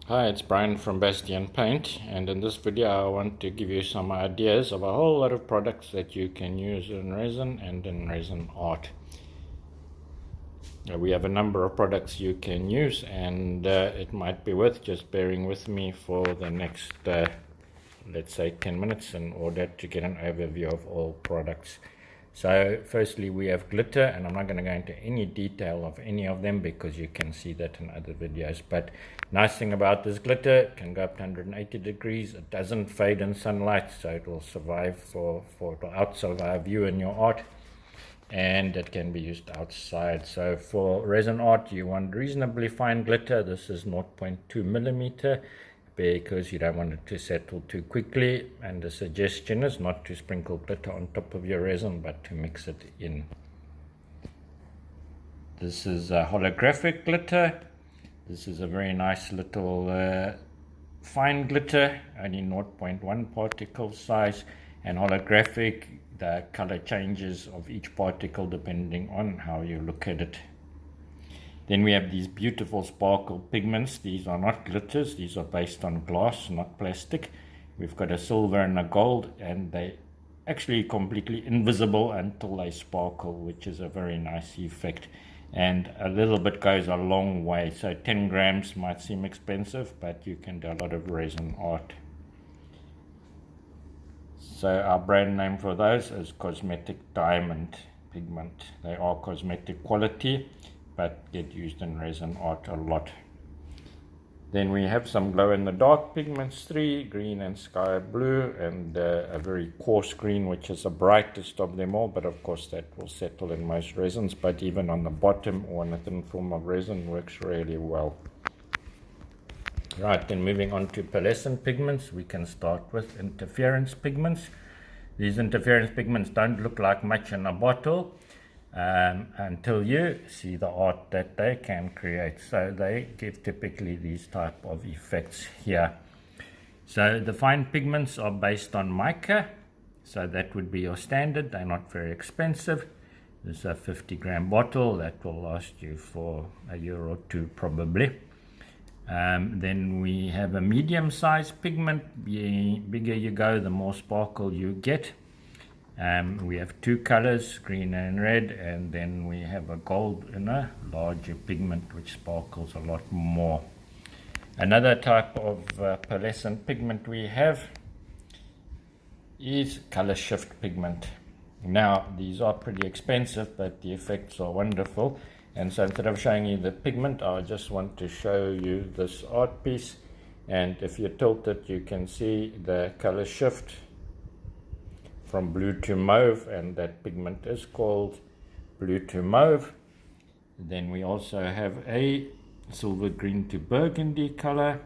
Hi, it's Brian from Bastion Paint, and in this video I want to give you some ideas of a whole lot of products that you can use in resin and in resin art. We have a number of products you can use, and it might be worth just bearing with me for the next let's say 10 minutes in order to get an overview of all products. So firstly we have glitter, and I'm not going to go into any detail of any of them because you can see that in other videos. But nice thing about this glitter, it can go up to 180 degrees. It doesn't fade in sunlight, so it will survive it'll out-survive you in your art, and it can be used outside. So for resin art you want reasonably fine glitter. This is 0.2 millimeter because you don't want it to settle too quickly, and the suggestion is not to sprinkle glitter on top of your resin but to mix it in. This is a holographic glitter. This is a very nice little fine glitter, only 0.1 particle size, and holographic, the color changes of each particle depending on how you look at it. Then we have these beautiful sparkle pigments. These are not glitters, these are based on glass, not plastic. We've got a silver and a gold, and they actually completely invisible until they sparkle, which is a very nice effect. And a little bit goes a long way. So 10 grams might seem expensive, but you can do a lot of resin art. So our brand name for those is Cosmetic Diamond Pigment. They are cosmetic quality, but get used in resin art a lot. Then we have some glow in the dark pigments, 3 green and sky blue, and a very coarse green, which is the brightest of them all, but of course that will settle in most resins, but even on the bottom or in a thin film of resin works really well. Right, then moving on to pearlescent pigments, we can start with interference pigments. These interference pigments don't look like much in a bottle until you see the art that they can create. So they give typically these type of effects here. So the fine pigments are based on mica, so that would be your standard. They're not very expensive. This is a 50-gram bottle that will last you for a year or two probably. Then we have a medium-sized pigment. The bigger you go, the more sparkle you get. We have 2 colors, green and red, and then we have a gold in a larger pigment which sparkles a lot more. Another type of pearlescent pigment we have is color shift pigment. Now these are pretty expensive, but the effects are wonderful. And so instead of showing you the pigment, I just want to show you this art piece. And if you tilt it, you can see the color shift from blue to mauve, and that pigment is called blue to mauve. Then we also have a silver green to burgundy color,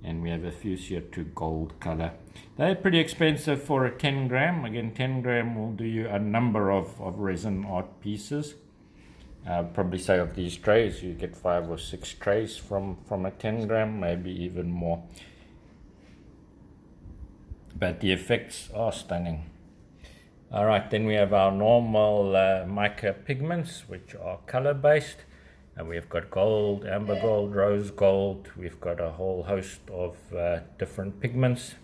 and we have a fuchsia to gold color. They're pretty expensive for a 10 gram. Again, 10 gram will do you a number of resin art pieces. Probably say of these trays you get 5 or 6 trays from a 10 gram, maybe even more, but the effects are stunning. Alright, then we have our normal mica pigments, which are color based, and we've got gold, amber gold, rose gold. We've got a whole host of different pigments,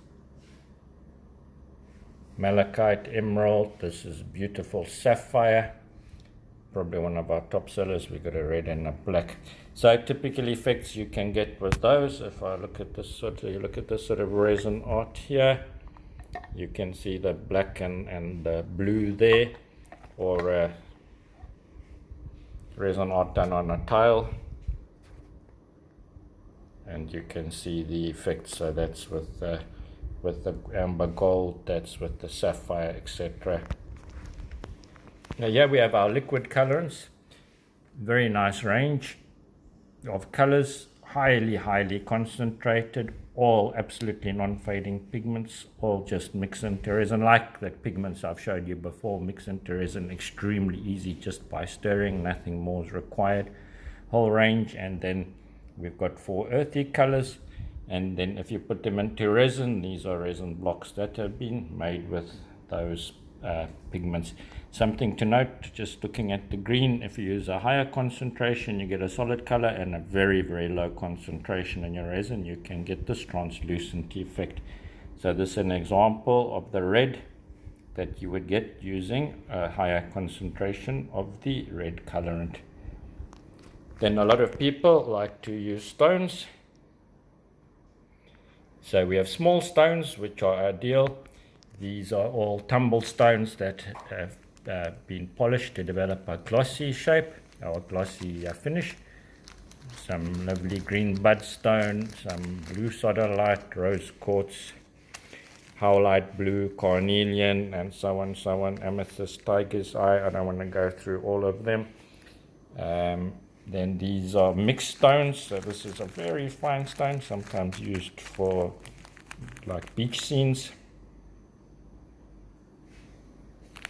malachite, emerald. This is beautiful sapphire, probably one of our top sellers. We've got a red and a black. So typical effects you can get with those. If I look at this sort of resin art here, you can see the black and the blue there, or resin art done on a tile, and you can see the effects. So that's with the amber gold, that's with the sapphire, etc. Now here we have our liquid colorants. Very nice range of colors, highly concentrated, all absolutely non-fading pigments, all just mix into resin. Like the pigments I've showed you before, mix into resin extremely easy just by stirring, nothing more is required. Whole range. And then we've got 4 earthy colors, and then if you put them into resin, these are resin blocks that have been made with those pigments. Something to note, just looking at the green, if you use a higher concentration you get a solid color, and a very low concentration in your resin you can get this translucent effect. So this is an example of the red that you would get using a higher concentration of the red colorant. Then a lot of people like to use stones. So we have small stones which are ideal. These are all tumble stones that have been polished to develop a glossy shape or glossy finish. Some lovely green budstone, some blue sodalite, rose quartz, howlite blue, carnelian, and so on, amethyst, tiger's eye. I don't want to go through all of them. Then these are mixed stones. So this is a very fine stone, sometimes used for like beach scenes.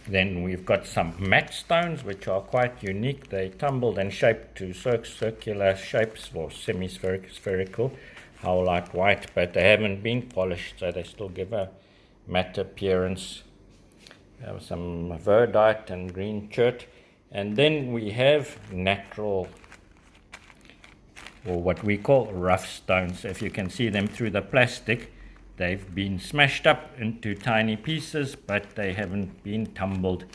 Then we've got some matte stones which are quite unique. They tumbled and shaped to circular shapes or spherical, howlite white, but they haven't been polished, so they still give a matte appearance. Some verdite and green chert. And then we have natural, or what we call rough stones. If you can see them through the plastic, they've been smashed up into tiny pieces, but they haven't been tumbled.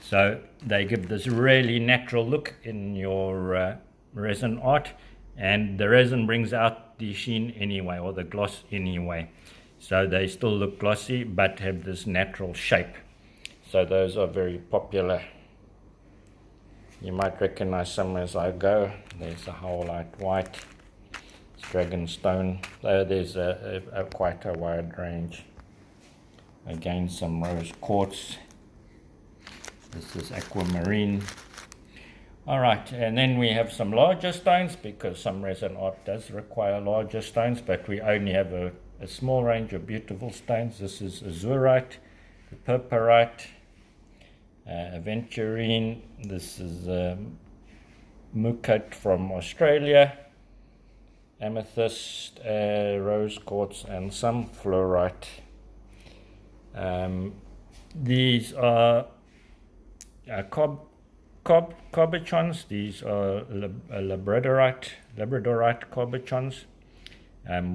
So they give this really natural look in your resin art, and the resin brings out the sheen anyway, or the gloss anyway. So they still look glossy, but have this natural shape. So those are very popular. You might recognize some as I go. There's a howlite white, dragonstone. There's quite a wide range. Again, some rose quartz. This is aquamarine. Alright, and then we have some larger stones, because some resin art does require larger stones, but we only have a small range of beautiful stones. This is azurite, purpurite, aventurine. This is mukat from Australia, amethyst, rose quartz, and some fluorite. These are cabochons. These are labradorite cabochons,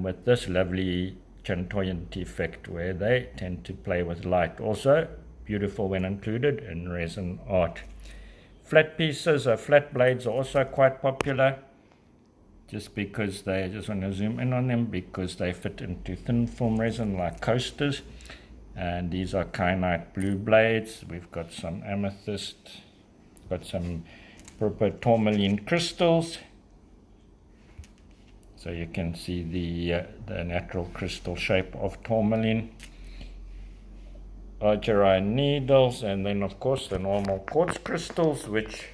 with this lovely chantoyant effect where they tend to play with light. Also beautiful when included in resin art. Flat pieces or flat blades are also quite popular, just because I just want to zoom in on them, because they fit into thin film resin like coasters. And these are kyanite blue blades. We've got some amethyst, got some purple tourmaline crystals. So you can see the natural crystal shape of tourmaline. Argyrite needles, and then of course the normal quartz crystals, which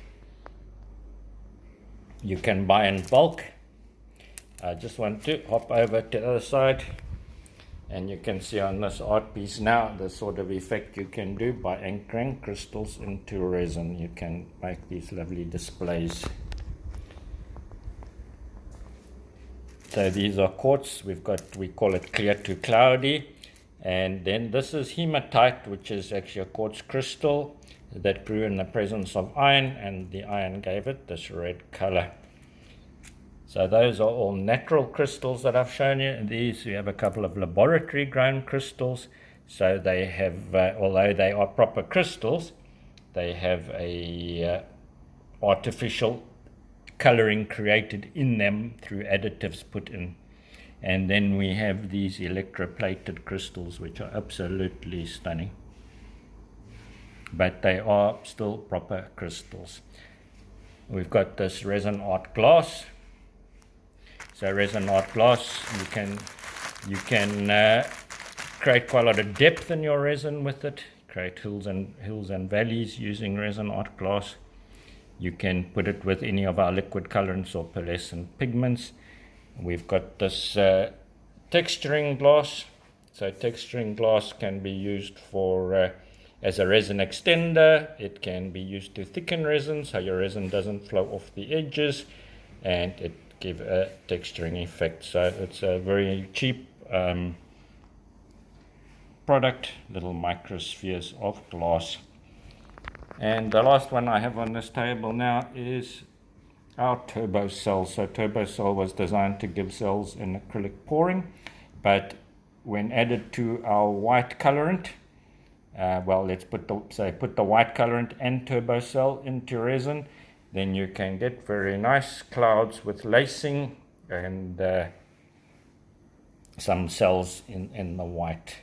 you can buy in bulk. I just want to hop over to the other side, and you can see on this art piece now the sort of effect you can do by anchoring crystals into resin. You can make these lovely displays. So these are quartz. We call it clear to cloudy. And then this is hematite, which is actually a quartz crystal that grew in the presence of iron, and the iron gave it this red color. So those are all natural crystals that I've shown you. These, we have a couple of laboratory grown crystals. So they have, although they are proper crystals, they have a artificial coloring created in them through additives put in. And then we have these electroplated crystals, which are absolutely stunning. But they are still proper crystals. We've got this resin art glass. So resin art glass, you can create quite a lot of depth in your resin with it. Create hills and valleys using resin art glass. You can put it with any of our liquid colorants or pearlescent pigments. We've got this texturing glass. So texturing glass can be used for as a resin extender. It can be used to thicken resin, so your resin doesn't flow off the edges, and it give a texturing effect. So it's a very cheap product, little microspheres of glass. And the last one I have on this table now is our turbo cell. So turbo cell was designed to give cells in acrylic pouring, but when added to our white colorant, well, let's put the white colorant and turbo cell into resin, then you can get very nice clouds with lacing and some cells in the white.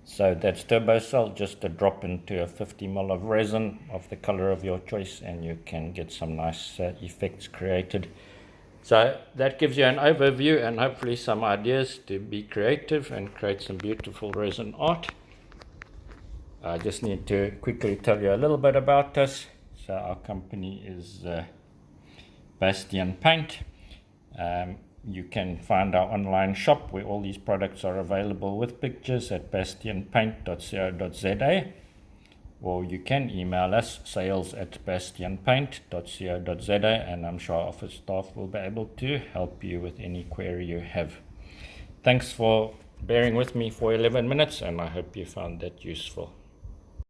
So that's turbo cell, just a drop into a 50 ml of resin of the color of your choice, and you can get some nice effects created. So that gives you an overview and hopefully some ideas to be creative and create some beautiful resin art. I just need to quickly tell you a little bit about us. So our company is Bastion Paint. You can find our online shop where all these products are available with pictures at bastionpaint.co.za, or you can email us sales@bastionpaint.co.za, and I'm sure office staff will be able to help you with any query you have. Thanks for bearing with me for 11 minutes, and I hope you found that useful.